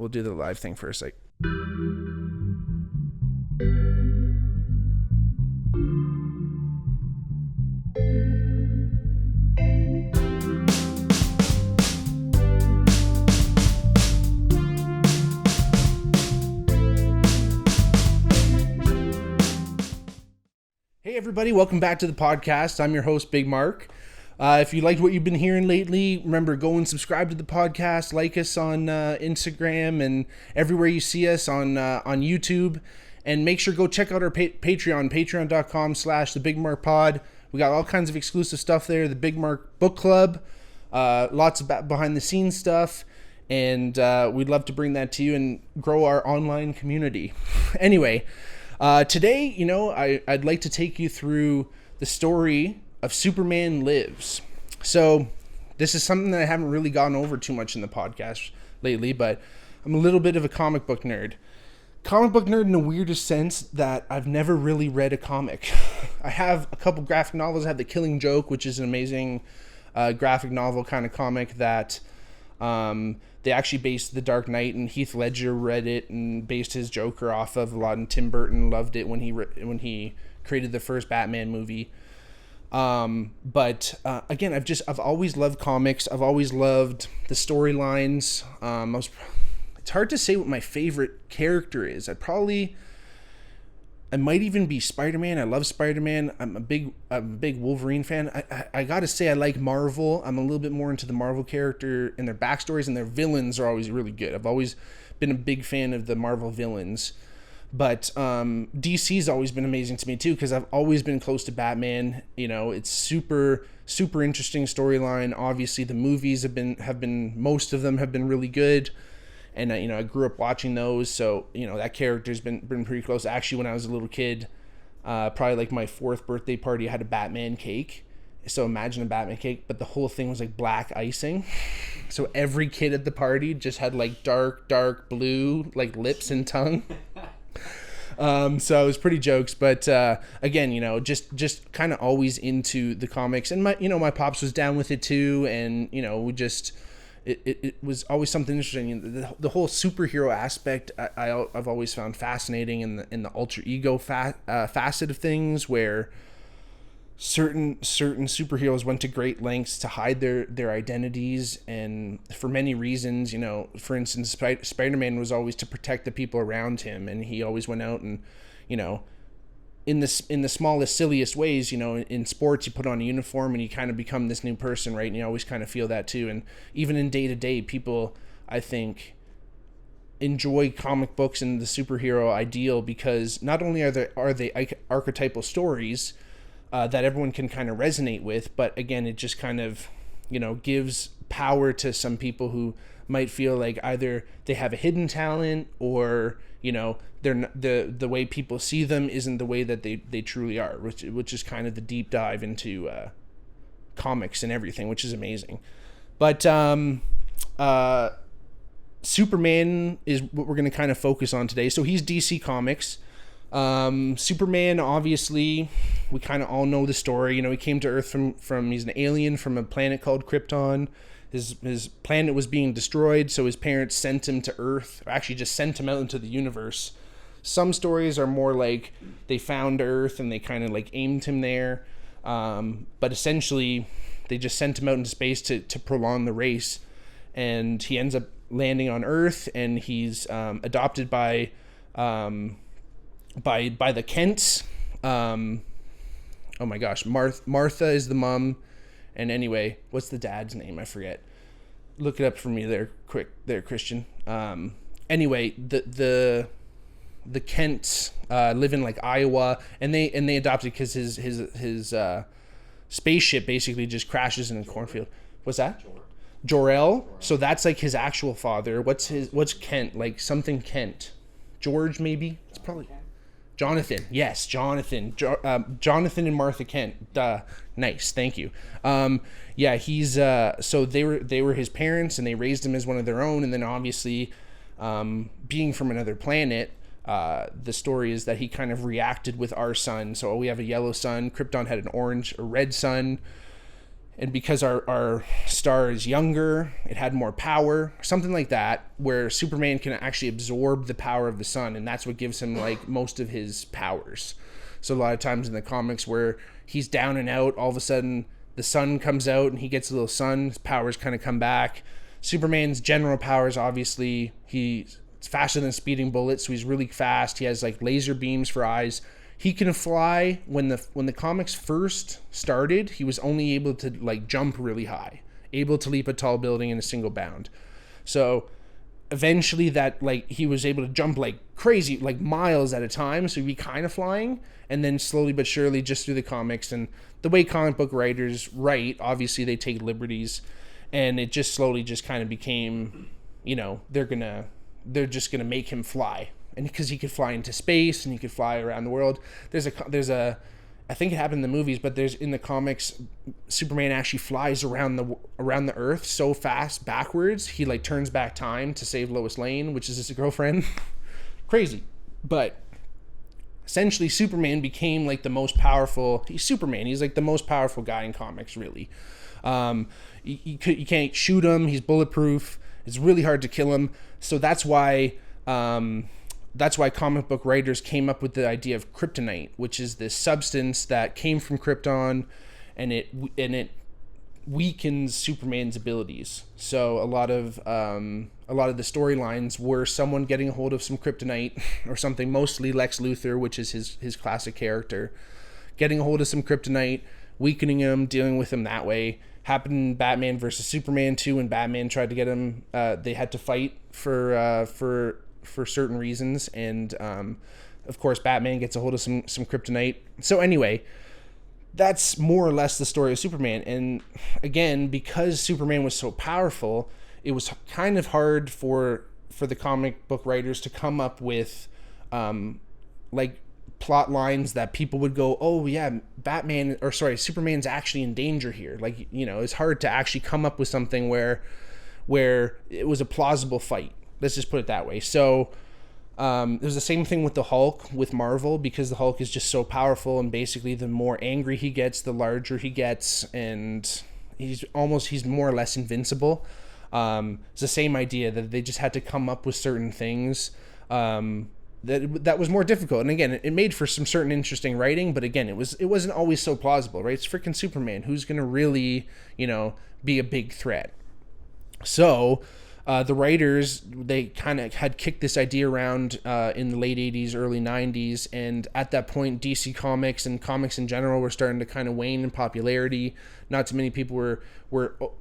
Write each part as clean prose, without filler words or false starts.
we'll do the live thing first. Like. Hey everybody, welcome back to the podcast. I'm your host, Bigmark. If you liked what you've been hearing lately, remember, go and subscribe to the podcast, like us on Instagram and everywhere you see us on YouTube, and make sure go check out our Patreon, patreon.com/thebigmarkpod. We got all kinds of exclusive stuff there, the Bigmark Book Club, lots of behind the scenes stuff, and we'd love to bring that to you and grow our online community. Anyway, today, I'd like to take you through the story of Superman Lives. So this is something that I haven't really gone over too much in the podcast lately, but I'm a little bit of a comic book nerd. Comic book nerd in the weirdest sense that I've never really read a comic. I have a couple graphic novels. I have The Killing Joke, which is an amazing graphic novel kind of comic that they actually based The Dark Knight, and Heath Ledger read it and based his Joker off of a lot, and Tim Burton loved it when he created the first Batman movie. But again, I've always loved comics. I've always loved the storylines. It's hard to say what my favorite character is. I might even be Spider-Man. I love Spider-Man. I'm a big Wolverine fan. I gotta say I like Marvel. I'm a little bit more into the Marvel character and their backstories, and their villains are always really good. I've always been a big fan of the Marvel villains. But DC's always been amazing to me too, because I've always been close to Batman. It's super interesting storyline. Obviously, the movies have been most of them have been really good, and I grew up watching those, so that character's been pretty close. Actually, when I was a little kid, probably like my 4th birthday party, I had a Batman cake. So imagine a Batman cake, but the whole thing was like black icing. So every kid at the party just had like dark blue like lips and tongue. So it was pretty jokes, but again, just kind of always into the comics, and my pops was down with it too, and it was always something interesting. The whole superhero aspect I've always found fascinating in the alter ego facet of things, where certain superheroes went to great lengths to hide their identities, and for many reasons. For instance, Spider-Man was always to protect the people around him, and he always went out and in the smallest, silliest ways. In sports, you put on a uniform and you kind of become this new person, right? And you always kind of feel that too. And even in day-to-day, people, I think, enjoy comic books and the superhero ideal because not only are they archetypal stories that everyone can kind of resonate with, but again, it just kind of, gives power to some people who might feel like either they have a hidden talent, or they're the way people see them isn't the way that they truly are, which is kind of the deep dive into comics and everything, which is amazing. But Superman is what we're going to kind of focus on today. So he's DC Comics. Superman, obviously, we kind of all know the story. He came to Earth from he's an alien from a planet called Krypton. His planet was being destroyed, so his parents sent him to Earth, or actually just sent him out into the universe. Some stories are more like they found Earth and they kind of like aimed him there, but essentially they just sent him out into space to prolong the race, and he ends up landing on Earth, and he's adopted by the Kents. Oh my gosh, Martha is the mom, and anyway, what's the dad's name? I forget. Look it up for me there, quick there, Christian. Anyway, the Kents live in like Iowa, and they adopted because his spaceship basically just crashes in a cornfield. What's that? Jor-El. So that's like his actual father. What's Kent? Like something Kent. George maybe. It's probably Jonathan. Yes, Jonathan. Jonathan and Martha Kent. Nice. Thank you. Yeah, he's so they were his parents, and they raised him as one of their own, and then obviously being from another planet, the story is that he kind of reacted with our sun. So we have a yellow sun. Krypton had a red sun. And because our star is younger, it had more power, something like that, where Superman can actually absorb the power of the sun, and that's what gives him like most of his powers. So a lot of times in the comics where he's down and out, all of a sudden the sun comes out and he gets a little sun, his powers kind of come back. Superman's general powers, obviously, he's faster than a speeding bullet, so he's really fast. He has like laser beams for eyes. He can fly. When the comics first started, he was only able to like jump really high, able to leap a tall building in a single bound. So eventually that like he was able to jump like crazy, like miles at a time, so he'd be kind of flying. And then slowly but surely, just through the comics and the way comic book writers write, obviously they take liberties, and it just slowly just kind of became, you know, they're just gonna make him fly. And because he could fly into space and he could fly around the world. There's a I think it happened in the movies, but there's in the comics, Superman actually flies around the Earth so fast backwards, he like turns back time to save Lois Lane, which is his girlfriend. Crazy. But essentially Superman became like the most powerful. He's Superman. He's like the most powerful guy in comics, really. You can't shoot him. He's bulletproof. It's really hard to kill him. So that's why comic book writers came up with the idea of kryptonite, which is this substance that came from Krypton, and it weakens Superman's abilities. So a lot of the storylines were someone getting a hold of some kryptonite or something, mostly Lex Luthor, which is his classic character, getting a hold of some kryptonite, weakening him, dealing with him that way. Happened in Batman versus Superman 2, when Batman tried to get him. They had to fight for certain reasons, and of course Batman gets a hold of some kryptonite. So anyway, that's more or less the story of Superman. And again, because Superman was so powerful, it was kind of hard for the comic book writers to come up with like plot lines that people would go, oh yeah, Superman's actually in danger here. Like, you know, it's hard to actually come up with something where it was a plausible fight. Let's just put it that way. So there's the same thing with the Hulk with Marvel, because the Hulk is just so powerful, and basically the more angry he gets, the larger he gets, and he's more or less invincible. It's the same idea that they just had to come up with certain things that was more difficult. And again, it made for some certain interesting writing, but again, it wasn't always so plausible, right? It's freaking Superman. Who's gonna really, you know, be a big threat? So the writers, they kind of had kicked this idea around in the late 80s, early 90s, and at that point DC Comics and comics in general were starting to kind of wane in popularity. Not too many people were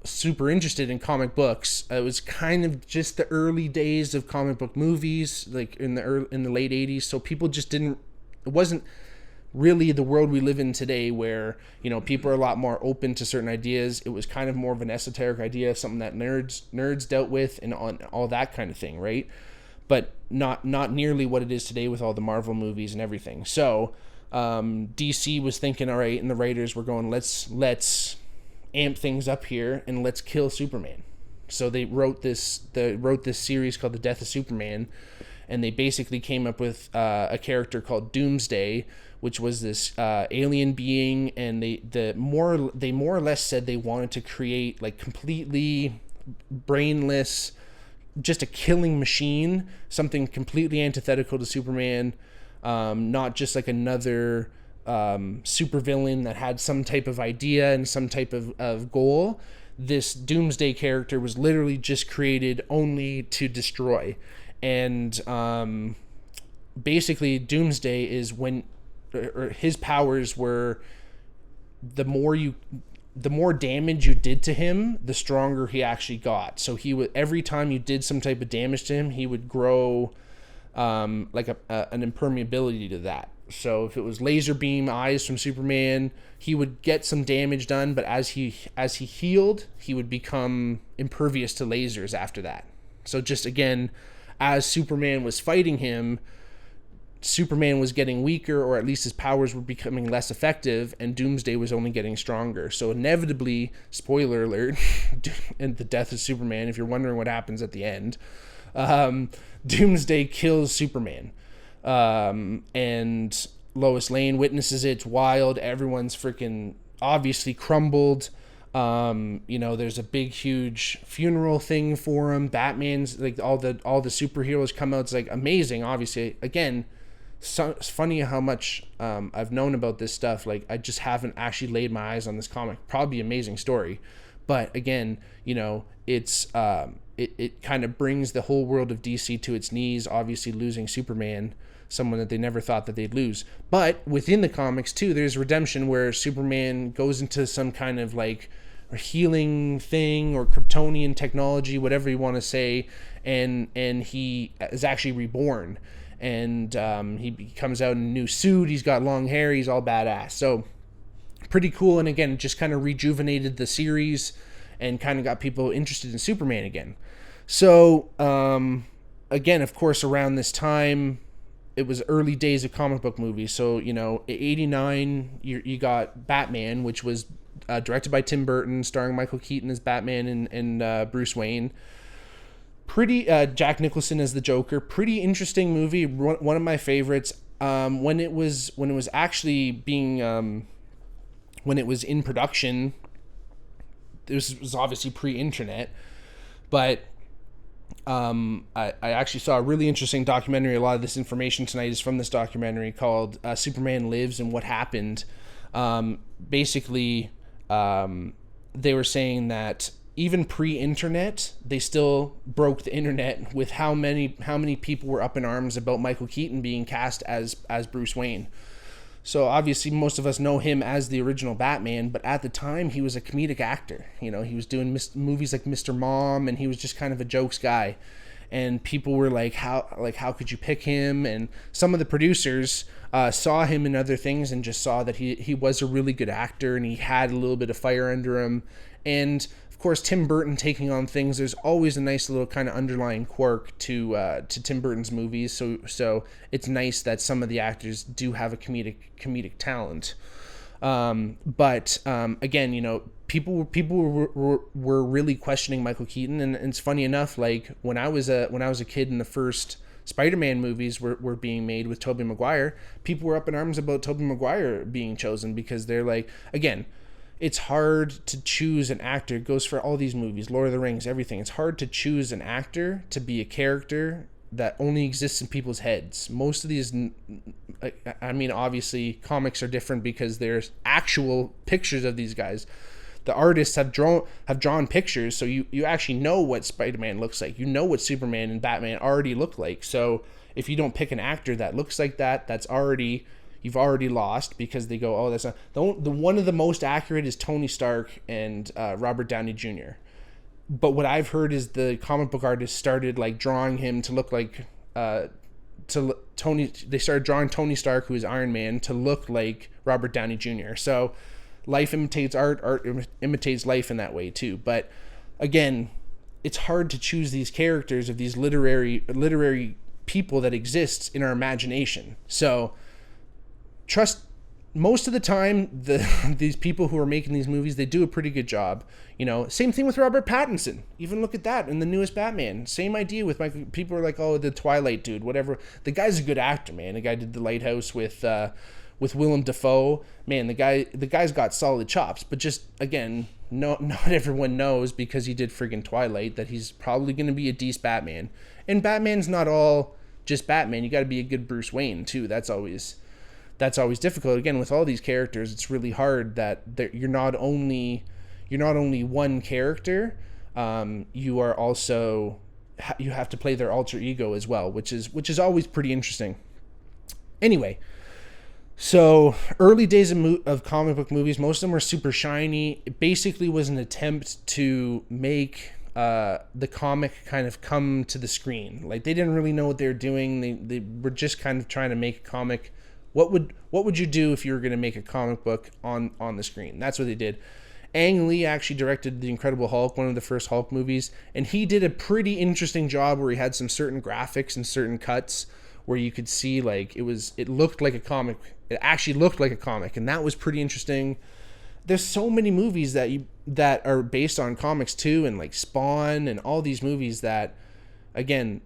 super interested in comic books. It was kind of just the early days of comic book movies, like in the late 80s, so people just it wasn't really the world we live in today, where, you know, people are a lot more open to certain ideas. It was kind of more of an esoteric idea, something that nerds dealt with, and all that kind of thing, right? But not nearly what it is today with all the Marvel movies and everything. So DC was thinking, all right, and the writers were going, let's amp things up here and let's kill Superman. So they wrote this series called The Death of Superman, and they basically came up with a character called Doomsday, which was this alien being, and they more or less said they wanted to create like completely brainless, just a killing machine, something completely antithetical to Superman, not just like another supervillain that had some type of idea and some type of goal. This Doomsday character was literally just created only to destroy. And basically Doomsday is when his powers were, the more damage you did to him, the stronger he actually got. So he would, every time you did some type of damage to him, he would grow like an impermeability to that. So if it was laser beam eyes from Superman, he would get some damage done, but as he healed, he would become impervious to lasers after that. So just again, as Superman was fighting him, Superman was getting weaker, or at least his powers were becoming less effective, and Doomsday was only getting stronger. So inevitably, spoiler alert, in The Death of Superman, if you're wondering what happens at the end, Doomsday kills Superman. And Lois Lane witnesses it. It's wild. Everyone's freaking obviously crumbled. There's a big, huge funeral thing for him. Batman's like all the superheroes come out. It's like amazing. Obviously, again, so it's funny how much I've known about this stuff. Like I just haven't actually laid my eyes on this comic. Probably amazing story, but again, it's it kind of brings the whole world of DC to its knees. Obviously, losing Superman, someone that they never thought that they'd lose. But within the comics too, there's redemption where Superman goes into some kind of like a healing thing or Kryptonian technology, whatever you want to say, and he is actually reborn. And he comes out in a new suit. He's got long hair. He's all badass. So pretty cool. And again, just kind of rejuvenated the series and kind of got people interested in Superman again. So again, of course, around this time, it was early days of comic book movies. So, '89, you got Batman, which was directed by Tim Burton, starring Michael Keaton as Batman and Bruce Wayne. Pretty Jack Nicholson as the Joker. Pretty interesting movie. One of my favorites. When it was actually being when it was in production, this was obviously pre-internet, but I actually saw a really interesting documentary. A lot of this information tonight is from this documentary called Superman Lives and What Happened. Basically, they were saying that even pre-internet, they still broke the internet with how many people were up in arms about Michael Keaton being cast as Bruce Wayne. So obviously most of us know him as the original Batman, but at the time he was a comedic actor. He was doing movies like Mr. Mom, and he was just kind of a jokes guy. And people were like, how could you pick him? And some of the producers saw him in other things and just saw that he was a really good actor and he had a little bit of fire under him. And of course, Tim Burton taking on things, there's always a nice little kind of underlying quirk to Tim Burton's movies. So it's nice that some of the actors do have a comedic talent. But again, people were really questioning Michael Keaton, and it's funny enough, like when I was a kid and the first Spider-Man movies were being made with Tobey Maguire, people were up in arms about Tobey Maguire being chosen because they're like, again, it's hard to choose an actor. It goes for all these movies, Lord of the Rings, everything. It's hard to choose an actor to be a character that only exists in people's heads. Most of these, I mean, obviously comics are different because there's actual pictures of these guys. The artists have drawn pictures, so you actually know what Spider-Man looks like. You know what Superman and Batman already look like. So if you don't pick an actor that looks like that, you've already lost, because they go, oh, that's not the one of the most accurate is Tony Stark and Robert Downey Jr. But what I've heard is the comic book artists started like drawing him to look like Tony. They started drawing Tony Stark, who is Iron Man, to look like Robert Downey Jr. So life imitates art, art imitates life in that way too. But again, it's hard to choose these characters of these literary people that exist in our imagination. So trust, most of the time, these people who are making these movies, they do a pretty good job. Same thing with Robert Pattinson. Even look at that in the newest Batman. Same idea with Michael. People are like, oh, the Twilight dude, whatever. The guy's a good actor, man. The guy did The Lighthouse with Willem Dafoe. Man, the guy's got solid chops. But just, again, not everyone knows, because he did friggin' Twilight, that he's probably going to be a decent Batman. And Batman's not all just Batman. You got to be a good Bruce Wayne too. That's always difficult. Again, with all these characters, it's really hard that you're not only one character. You are also, you have to play their alter ego as well, which is always pretty interesting. Anyway, so early days of comic book movies, most of them were super shiny. It basically was an attempt to make the comic kind of come to the screen. Like, they didn't really know what they were doing. They were just kind of trying to make a comic. What would you do if you were going to make a comic book on the screen? That's what they did. Ang Lee actually directed The Incredible Hulk, one of the first Hulk movies, and he did a pretty interesting job where he had some certain graphics and certain cuts where you could see, like, it looked like a comic. It actually looked like a comic, and that was pretty interesting. There's so many movies that are based on comics too, and like Spawn and all these movies that, again,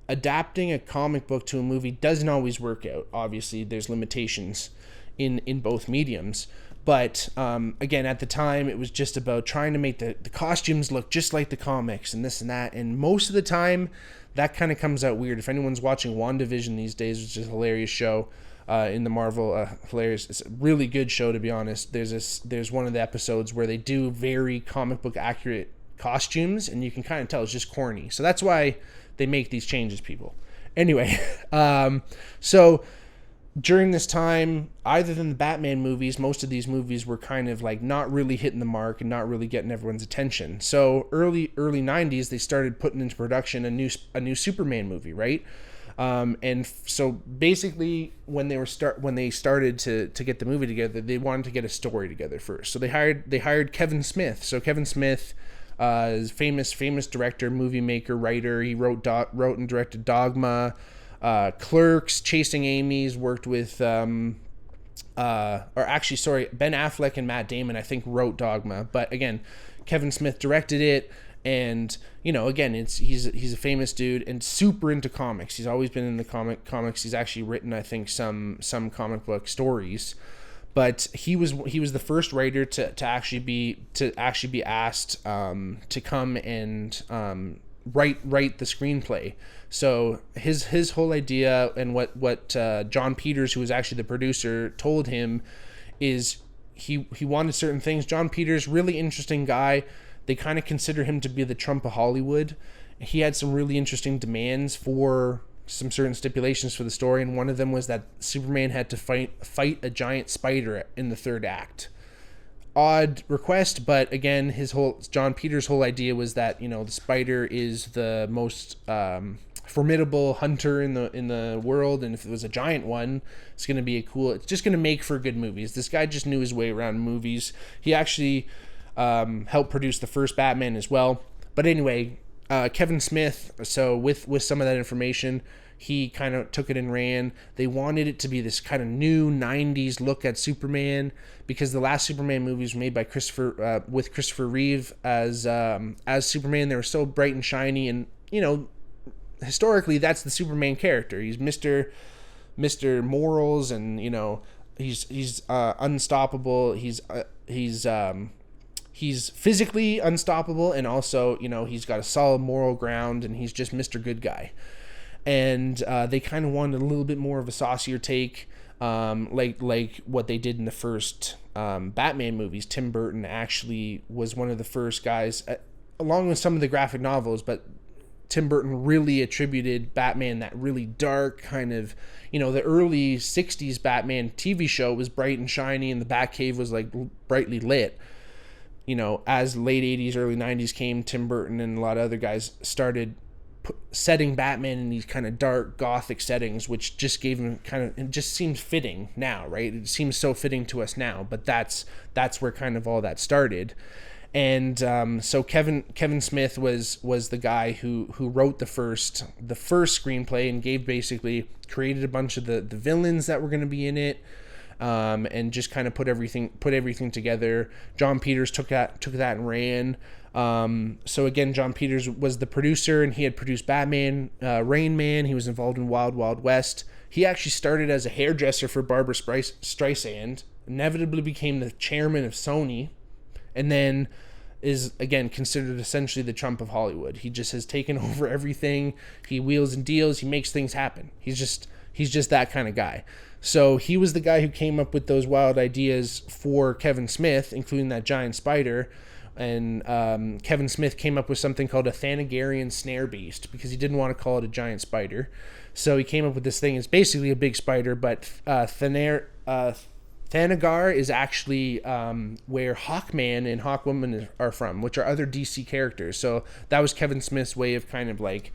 adapting a comic book to a movie doesn't always work out. Obviously, there's limitations in both mediums, But again, at the time, it was just about trying to make the costumes look just like the comics and this and that. And most of the time, that kind of comes out weird. If anyone's watching WandaVision these days, which is a hilarious show in the Marvel, hilarious. It's a really good show, to be honest. There's one of the episodes where they do very comic book accurate costumes, and you can kind of tell it's just corny. So that's why they make these changes, people. Anyway, so during this time, other than the Batman movies, most of these movies were kind of like not really hitting the mark and not really getting everyone's attention. So early 90s, they started putting into production a new Superman movie, right? And so basically, when they started to get the movie together, they wanted to get a story together first. So they hired Kevin Smith. So Kevin Smith is famous director, movie maker, writer. He wrote and directed Dogma, Clerks, Chasing Amy's, worked with Ben Affleck and Matt Damon, I think, wrote Dogma. But again, Kevin Smith directed it, and again, he's a famous dude and super into comics. He's always been in the comics. He's actually written, I think, some comic book stories. But he was the first writer to actually be asked to come and write the screenplay. So his whole idea, and what John Peters, who was actually the producer, told him is he wanted certain things. John Peters, really interesting guy. They kind of consider him to be the Trump of Hollywood. He had some really interesting demands for some certain stipulations for the story, and one of them was that Superman had to fight a giant spider in the third act. Odd request, but again, John Peters' whole idea was that the spider is the most formidable hunter in the world, and if it was a giant one, it's just going to make for good movies. This guy just knew his way around movies. He actually helped produce the first Batman as well. But anyway, Kevin Smith, so with some of that information, he kind of took it and ran. They wanted it to be this kind of new 90s look at Superman, because the last Superman movies were made by with Christopher Reeve as Superman. They were so bright and shiny, and historically that's the Superman character. He's Mr. Morals, and he's unstoppable. He's physically unstoppable, and also, he's got a solid moral ground, and he's just Mr. Good Guy. And they kind of wanted a little bit more of a saucier take, like what they did in the first Batman movies. Tim Burton actually was one of the first guys, along with some of the graphic novels, but Tim Burton really attributed Batman that really dark kind of, the early 60s Batman TV show was bright and shiny, and the Batcave was like brightly lit. As late 80s, early 90s came, Tim Burton and a lot of other guys started setting Batman in these kind of dark gothic settings, which just gave him it just seems fitting now, right? It seems so fitting to us now, but that's where kind of all that started. And so Kevin Smith was the guy who wrote the first screenplay, and created a bunch of the villains that were going to be in it. And just kind of put everything together. John Peters took that and ran. So again, John Peters was the producer, and he had produced Batman, Rain Man. He was involved in Wild Wild West. He actually started as a hairdresser for Barbra Streisand, inevitably became the chairman of Sony, and then is again considered essentially the Trump of Hollywood. He just has taken over everything. He wheels and deals. He makes things happen. He's just that kind of guy. So he was the guy who came up with those wild ideas for Kevin Smith, including that giant spider. And Kevin Smith came up with something called a Thanagarian snare beast, because he didn't want to call it a giant spider. So he came up with this thing. It's basically a big spider, but Thanagar is actually where Hawkman and Hawkwoman are from, which are other DC characters. So that was Kevin Smith's way of kind of like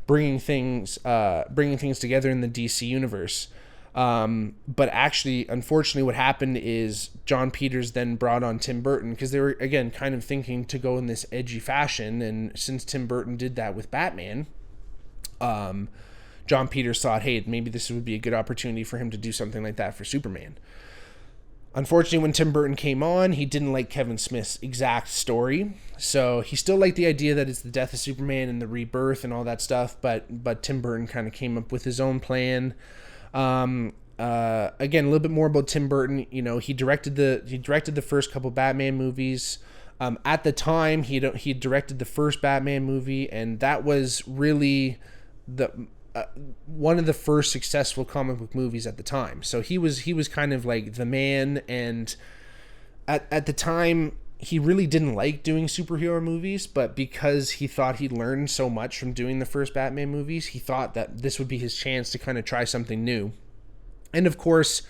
bringing things together in the DC universe. But actually, unfortunately, what happened is John Peters then brought on Tim Burton, because they were, again, kind of thinking to go in this edgy fashion. And since Tim Burton did that with Batman, John Peters thought, hey, maybe this would be a good opportunity for him to do something like that for Superman. Unfortunately, when Tim Burton came on, he didn't like Kevin Smith's exact story. So he still liked the idea that it's the death of Superman and the rebirth and all that stuff, but Tim Burton kind of came up with his own plan. Again, a little bit more about Tim Burton. You know, he directed the first couple Batman movies. At the time, he directed the first Batman movie, and that was really the one of the first successful comic book movies at the time. So he was kind of like the man, and at the time he really didn't like doing superhero movies, but because he thought he learned so much from doing the first Batman movies, he thought that this would be his chance to kind of try something new. And of course,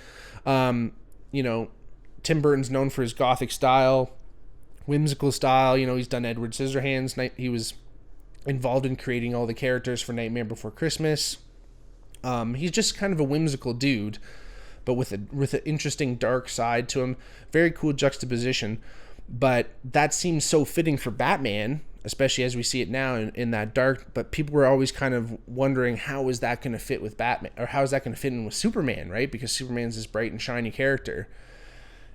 you know, Tim Burton's known for his gothic style, whimsical style. You know, he's done Edward Scissorhands. He was involved in creating all the characters for Nightmare Before Christmas. He's just kind of a whimsical dude, but with an interesting dark side to him. Very cool juxtaposition. But that seems so fitting for Batman, especially as we see it now in that dark. But people were always kind of wondering, how is that going to fit with Batman, or how is that going to fit in with Superman, right? Because Superman's this bright and shiny character.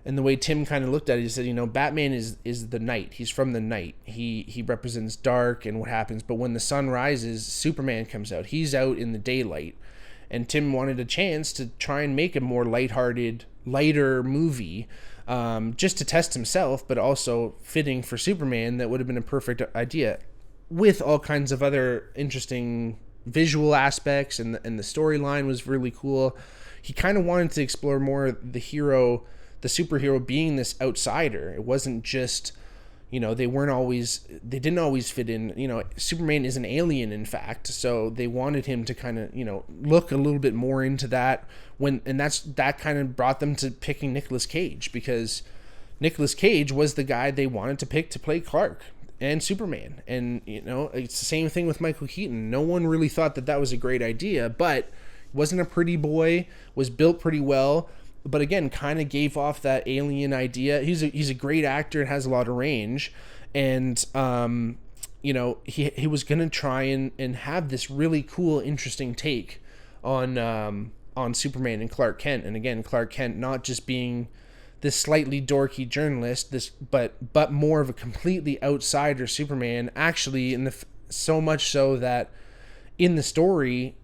And the way Tim kind of looked at it, he said, you know, Batman is the night. He's from the night. He represents dark and what happens. But when the sun rises, Superman comes out. He's out in the daylight. And Tim wanted a chance to try and make a more lighthearted, lighter movie, just to test himself, but also fitting for Superman. That would have been a perfect idea, with all kinds of other interesting visual aspects, and the storyline was really cool. He kind of wanted to explore more the superhero being this outsider. It wasn't just, you know, they didn't always fit in. You know, Superman is an alien, in fact, so they wanted him to kind of, you know, look a little bit more into that. That kind of brought them to picking Nicolas Cage, because Nicolas Cage was the guy they wanted to pick to play Clark and Superman. And, you know, it's the same thing with Michael Keaton. No one really thought that was a great idea, but wasn't a pretty boy, was built pretty well, but again, kind of gave off that alien idea. He's a great actor and has a lot of range, and you know, he was gonna try and have this really cool, interesting take on Superman and Clark Kent. And again, Clark Kent not just being this slightly dorky journalist, but more of a completely outsider Superman. Actually, so much so that in the story,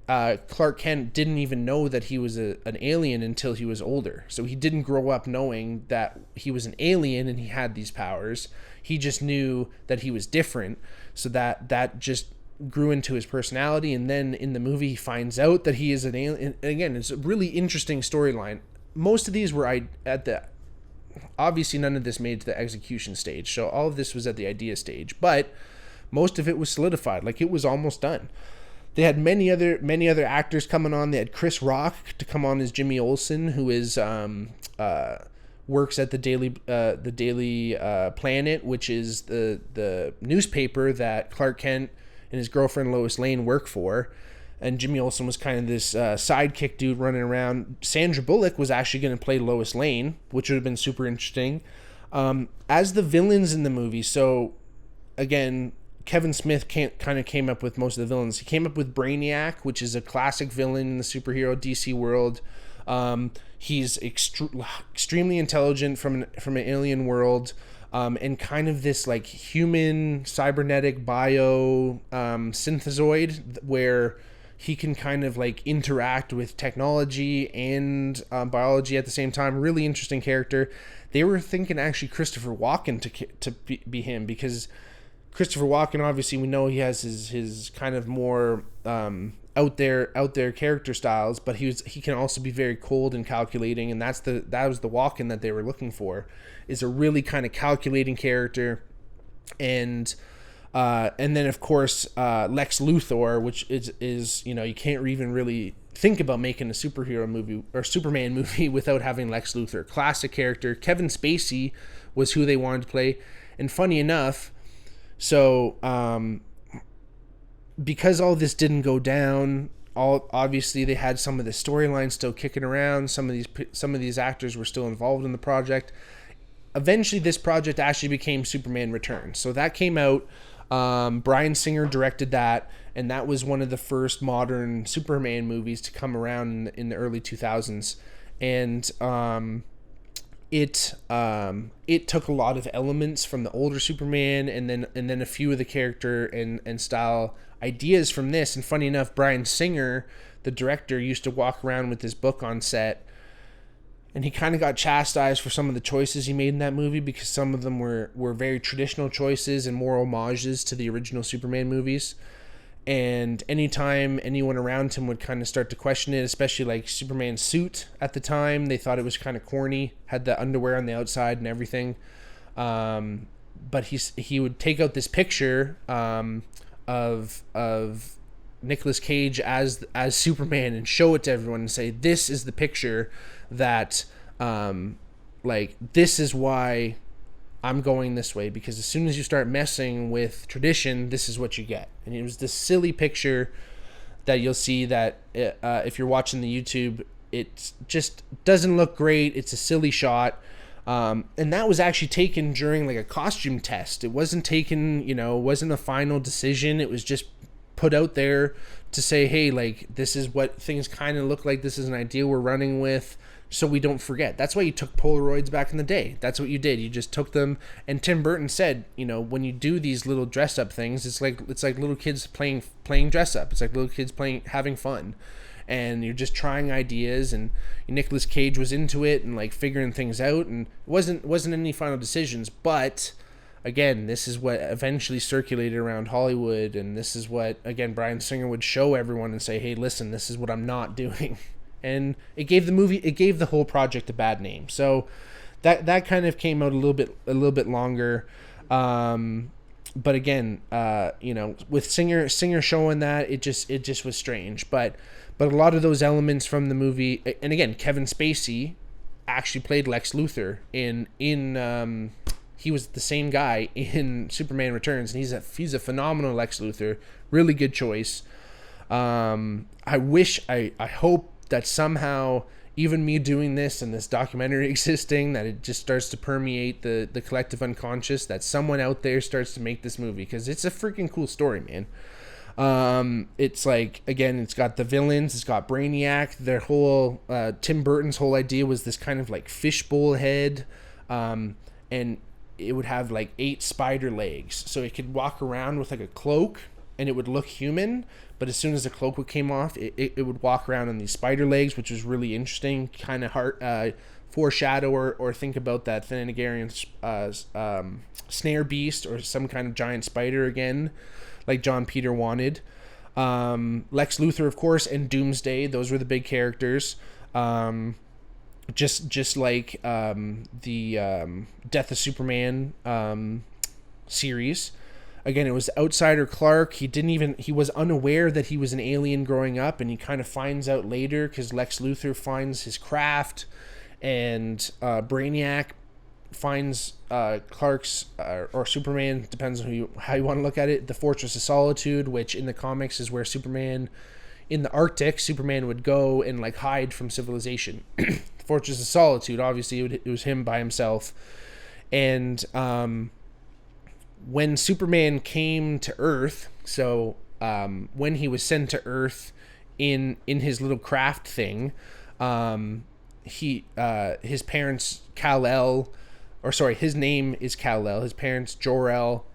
Clark Kent didn't even know that he was an alien until he was older. So he didn't grow up knowing that he was an alien and he had these powers. He just knew that he was different. So that just grew into his personality. And then in the movie, he finds out that he is an alien. And again, it's a really interesting storyline. Most of these were obviously none of this made to the execution stage. So all of this was at the idea stage, but most of it was solidified. Like, it was almost done. They had many other actors coming on. They had Chris Rock to come on as Jimmy Olsen, who is works at the Daily Planet, which is the newspaper that Clark Kent and his girlfriend Lois Lane work for. And Jimmy Olsen was kind of this sidekick dude running around. Sandra Bullock was actually going to play Lois Lane, which would have been super interesting. As the villains in the movie, so again, Kevin Smith kind of came up with most of the villains. He came up with Brainiac, which is a classic villain in the superhero DC world. He's extremely intelligent from an alien world, and kind of this like human cybernetic bio synthezoid, where he can kind of like interact with technology and biology at the same time. Really interesting character. They were thinking actually Christopher Walken to be him, because Christopher Walken, obviously, we know he has his kind of more out there character styles, but he can also be very cold and calculating, and that was the Walken that they were looking for, is a really kind of calculating character. And then of course Lex Luthor, which is you know, you can't even really think about making a superhero movie or Superman movie without having Lex Luthor. Classic character. Kevin Spacey was who they wanted to play, and funny enough, so, because all this didn't go down, obviously they had some of the storylines still kicking around. Some of these actors were still involved in the project. Eventually, this project actually became Superman Returns. So that came out. Bryan Singer directed that, and that was one of the first modern Superman movies to come around in the early 2000s. And it took a lot of elements from the older Superman, and then a few of the character and style ideas from this. And funny enough, Bryan Singer, the director, used to walk around with this book on set, and he kind of got chastised for some of the choices he made in that movie, because some of them were very traditional choices and more homages to the original Superman movies. And anytime anyone around him would kind of start to question it, especially like Superman's suit at the time, they thought it was kind of corny, had the underwear on the outside and everything. But he would take out this picture of Nicolas Cage as Superman and show it to everyone and say, this is the picture that this is why I'm going this way, because as soon as you start messing with tradition, this is what you get. And it was this silly picture that you'll see that if you're watching the YouTube, it just doesn't look great. It's a silly shot. And that was actually taken during like a costume test. It wasn't taken, wasn't a final decision. It was just put out there to say, hey, like, this is what things kind of look like. This is an idea we're running with, so we don't forget. That's why you took Polaroids back in the day. That's what you did. You just took them. And Tim Burton said, when you do these little dress up things, it's like little kids playing dress up. It's like little kids having fun. And you're just trying ideas, and Nicolas Cage was into it and like figuring things out, and it wasn't any final decisions. But again, this is what eventually circulated around Hollywood, and this is what, again, Bryan Singer would show everyone and say, hey, listen, this is what I'm not doing. And it gave the whole project a bad name. So that kind of came out a little bit longer. But again, with Singer showing that, it just was strange. But a lot of those elements from the movie, and again, Kevin Spacey actually played Lex Luthor in he was the same guy in Superman Returns, and he's a phenomenal Lex Luthor. Really good choice. I hope that somehow, even me doing this and this documentary existing, that it just starts to permeate the collective unconscious, that someone out there starts to make this movie, because it's a freaking cool story, man. It's like, again, it's got the villains, it's got Brainiac. Their whole Tim Burton's whole idea was this kind of like fishbowl head, and it would have like 8 spider legs, so it could walk around with like a cloak, and it would look human, but as soon as the cloak came off, it would walk around on these spider legs, which was really interesting, kind of foreshadow or think about that Thanagarian snare beast, or some kind of giant spider again, like John Peter wanted. Lex Luthor, of course, and Doomsday, those were the big characters. Just like the Death of Superman series. Again, it was outsider Clark. He was unaware that he was an alien growing up, and he kind of finds out later because Lex Luthor finds his craft, and Brainiac finds Clark's or Superman, depends on how you want to look at it, the Fortress of Solitude, which in the comics is where Superman, in the Arctic, Superman would go and like hide from civilization. Fortress of Solitude, obviously it was him by himself. And when Superman came to Earth, so when he was sent to Earth in his little craft thing, his parents his name is Kal-El. His parents, Jor-El,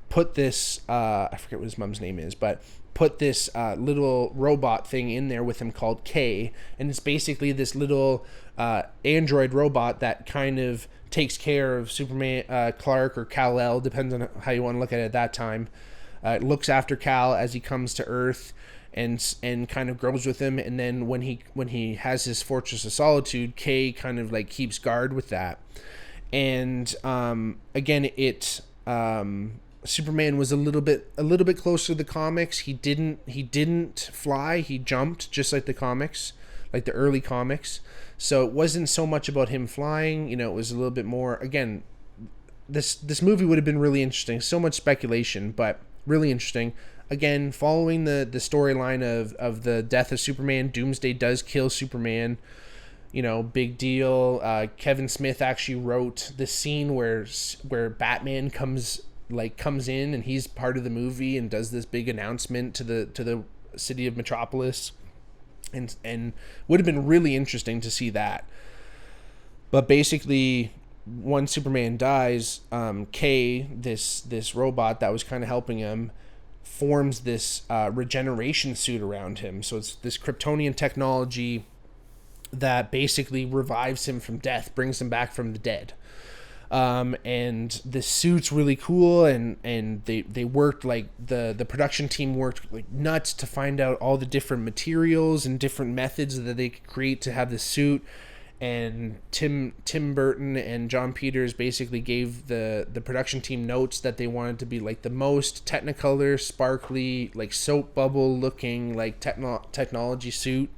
put this, I forget what his mom's name is, but put this little robot thing in there with him called K, and it's basically this little android robot that kind of takes care of Superman, Clark, or Kal-El, depends on how you want to look at it at that time. It looks after Kal as he comes to Earth, and kind of grows with him, and then when he has his Fortress of Solitude, K kind of like keeps guard with that. And again, Superman was a little bit closer to the comics. He didn't fly, he jumped, just like the comics, like the early comics. So it wasn't so much about him flying, it was a little bit more, again, this movie would have been really interesting. So much speculation, but really interesting. Again, following the storyline of the death of Superman, Doomsday does kill Superman. Big deal. Kevin Smith actually wrote the scene where Batman comes in, and he's part of the movie and does this big announcement to the city of Metropolis, and would have been really interesting to see that. But basically, once Superman dies, K, this robot that was kind of helping him, forms this regeneration suit around him. So it's this Kryptonian technology that basically revives him from death, brings him back from the dead. And the suit's really cool, and they worked, like, the production team worked like nuts to find out all the different materials and different methods that they could create to have the suit. And Tim Burton and John Peters basically gave the production team notes that they wanted to be like the most technicolor, sparkly, like soap bubble looking, like technology suit.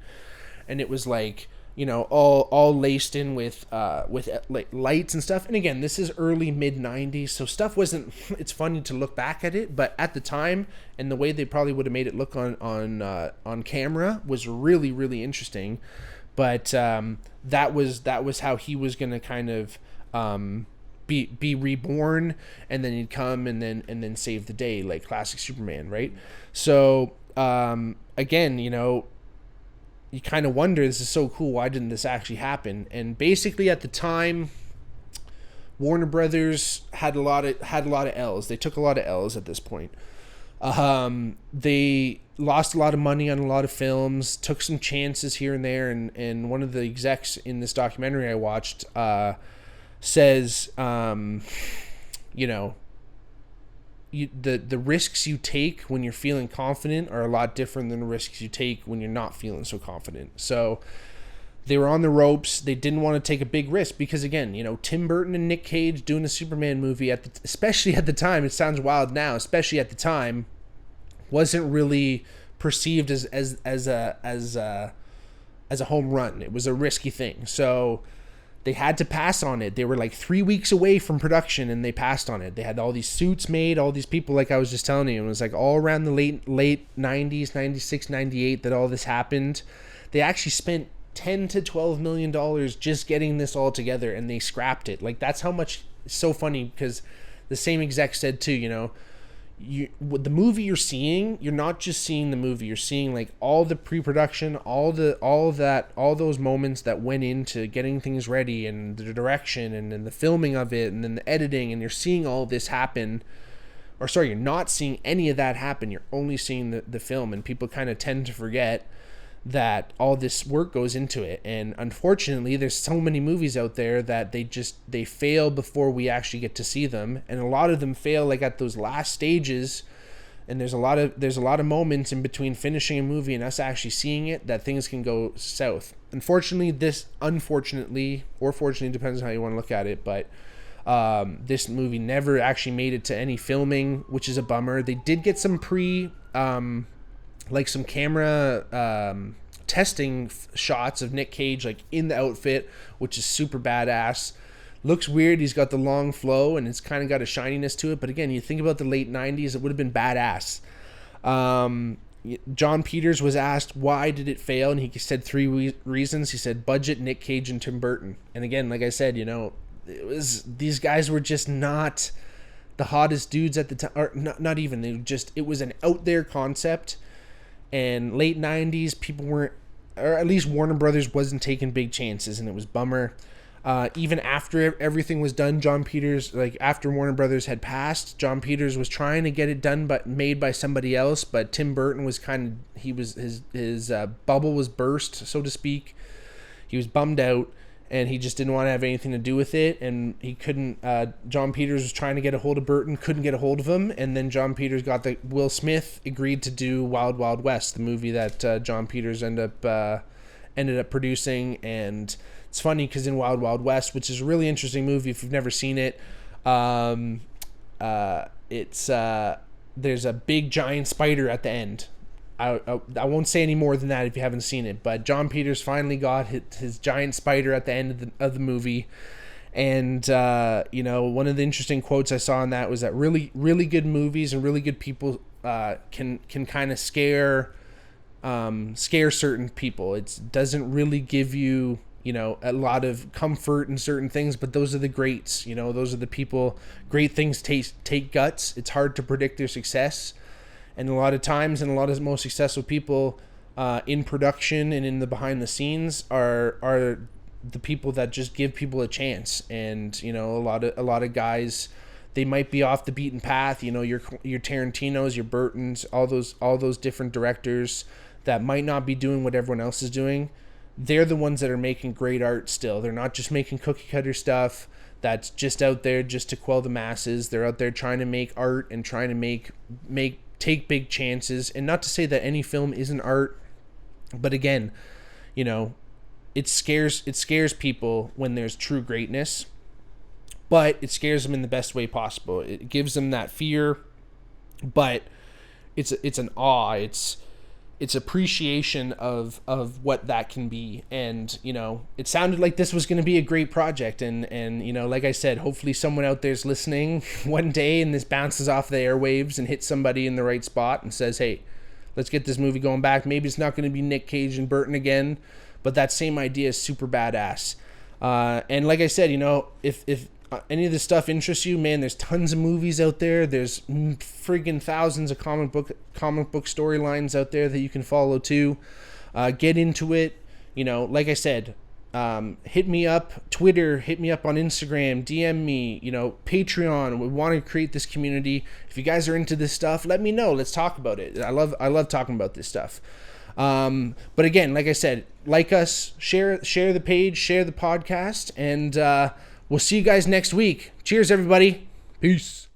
And it was like, you know, all laced in with like lights and stuff. And again, this is early mid 90s, so stuff wasn't, it's funny to look back at it, but at the time, and the way they probably would have made it look on camera was really, really interesting. But that was how he was going to kind of be reborn, and then he'd come and then save the day, like classic Superman, right? So again, you know, you kind of wonder, this is so cool, why didn't this actually happen? And basically at the time, Warner Brothers had a lot of L's. They took a lot of L's at this point. They lost a lot of money on a lot of films, took some chances here and there, and one of the execs in this documentary I watched says, you know, the risks you take when you're feeling confident are a lot different than the risks you take when you're not feeling so confident. So they were on the ropes. They didn't want to take a big risk because, again, you know, Tim Burton and Nick Cage doing a Superman movie, especially at the time, it sounds wild now, especially at the time, wasn't really perceived as a home run. It was a risky thing. So they had to pass on it. They were like 3 weeks away from production, and they passed on it. They had all these suits made, all these people, like I was just telling you. It was like all around the late 90s, 96, 98 that all this happened. They actually spent $10 to $12 million just getting this all together, and they scrapped it. Like, that's how much. It's so funny because the same exec said too, you know, the movie you're seeing, you're not just seeing the movie, you're seeing like all the pre-production, all those moments that went into getting things ready, and the direction, and then the filming of it, and then the editing, and you're seeing all this happen. Or sorry, you're not seeing any of that happen. You're only seeing the film, and people kind of tend to forget that all this work goes into it. And unfortunately, there's so many movies out there that they fail before we actually get to see them, and a lot of them fail like at those last stages. And there's a lot of moments in between finishing a movie and us actually seeing it that things can go south. Unfortunately, or fortunately, depends on how you want to look at it, but this movie never actually made it to any filming, which is a bummer. They did get some like some camera testing shots of Nick Cage like in the outfit, which is super badass. Looks weird. He's got the long flow, and it's kind of got a shininess to it. But again, you think about the late 90s, it would have been badass. John Peters was asked why did it fail, and he said three reasons. He said budget, Nick Cage, and Tim Burton. And again, like I said, you know, these guys were just not the hottest dudes at the time, or not even. It was an out there concept. And late 90s, people weren't, or at least Warner Brothers wasn't taking big chances, and it was bummer. Even after everything was done, John Peters, like after Warner Brothers had passed, John Peters was trying to get it done, but made by somebody else. But Tim Burton was his bubble was burst, so to speak. He was bummed out, and he just didn't want to have anything to do with it, and he couldn't. John Peters was trying to get a hold of Burton, couldn't get a hold of him, and then John Peters Will Smith agreed to do Wild Wild West, the movie that John Peters ended up producing. And it's funny because in Wild Wild West, which is a really interesting movie if you've never seen it, there's a big giant spider at the end. I won't say any more than that if you haven't seen it, but John Peters finally got his giant spider at the end of the movie. And you know, one of the interesting quotes I saw on that was that really, really good movies and really good people can kind of scare certain people. It doesn't really give you, you know, a lot of comfort in certain things, but those are the greats. You know, those are the people. Great things take guts. It's hard to predict their success. And a lot of times, and a lot of the most successful people in production and in the behind the scenes are the people that just give people a chance. And you know, a lot of guys they might be off the beaten path. You know, your Tarantinos, your Burtons, all those different directors that might not be doing what everyone else is doing. They're the ones that are making great art still. They're not just making cookie cutter stuff that's just out there just to quell the masses. They're out there trying to make art and trying to take big chances. And not to say that any film isn't art, but again, you know, it scares people when there's true greatness, but it scares them in the best way possible. It gives them that fear, but it's an awe. It's appreciation of what that can be. And, you know, it sounded like this was going to be a great project. And, you know, like I said, hopefully someone out there's listening one day and this bounces off the airwaves and hits somebody in the right spot and says, hey, let's get this movie going back. Maybe it's not going to be Nick Cage and Burton again, but that same idea is super badass. And like I said, you know, if any of this stuff interests you, man, there's tons of movies out there. There's friggin' thousands of comic book storylines out there that you can follow too. Get into it. You know, like I said, hit me up, Twitter, hit me up on Instagram, DM me, you know, Patreon. We want to create this community. If you guys are into this stuff, let me know. Let's talk about it. I love talking about this stuff. But again, like I said, like us, share the page, share the podcast, and we'll see you guys next week. Cheers, everybody. Peace.